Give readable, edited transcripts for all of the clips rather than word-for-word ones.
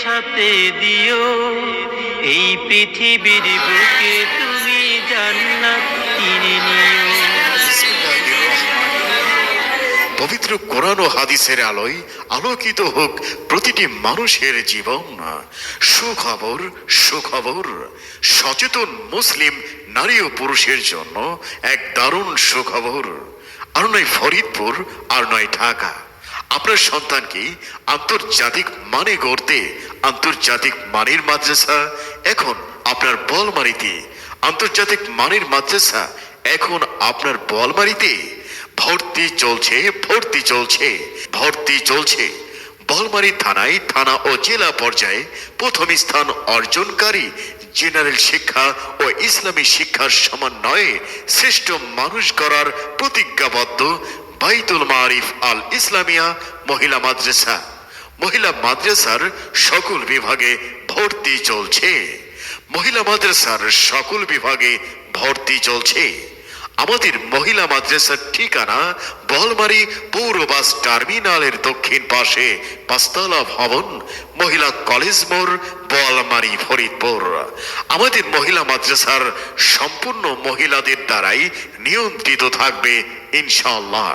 সাথে দিও, এই পৃথিবীর বুকে তুমি জান্নাত কিনে নিও। পবিত্র কোরআন ও হাদিসের আলোয় আলোকিত হোক প্রতিটি মানুষের জীবন। সুখবর, সুখবর, সচেতন মুসলিম নারী ও পুরুষের জন্য এক দারুণ সুখবর। আর নয় ফরিদপুর, আর নয় ঢাকা। আপনার সন্তানকে আন্তর্জাতিক মানে গড়তে আন্তর্জাতিক মানের মাদ্রাসা এখন আপনার বলমারিতে। আন্তর্জাতিক মানের মাদ্রাসা এখন আপনার বলমারিতে। ভর্তি চলছে, ভর্তি চলছে, ভর্তি চলছে। বলমারী থানায় থানা ও জেলা পর্যায়ে প্রথম স্থান অর্জনকারী, জেনারেল শিক্ষা ও ইসলামী শিক্ষার সমন্বয়ে শ্রেষ্ঠ মানুষ গড়ার প্রতিজ্ঞাবদ্ধ বাইতুল মারিফ আল ইসলামিয়া মহিলা মাদ্রাসা। মহিলা মাদ্রাসার সকল বিভাগে ভর্তি চলছে। মহিলা মাদ্রাসার সকল বিভাগে ভর্তি চলছে। আমাদের মহিলা মাদ্রাসার ঠিকানা বলমারী পৌর বাস টার্মিনালের দক্ষিণ পাশে, পাঁচতলা ভবন, মহিলা কলেজ মোড়, বলমারী, ফরিদপুর। আমাদের মহিলা মাদ্রাসার সম্পূর্ণ মহিলাদের দ্বারাই নিয়ন্ত্রিত থাকবে ইনশাআল্লাহ।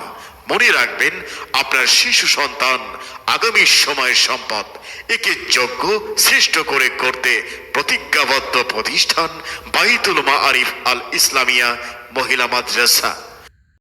মনে রাখবেন, আপনার শিশু সন্তান আগামী সময়ের সম্পদ। একে যোগ্য শ্রেষ্ঠ করে করতে প্রতিজ্ঞাবদ্ধ প্রতিষ্ঠান বাইতুল মাআরিফ আল ইসলামিয়া মহিলা মাদ্রাসা।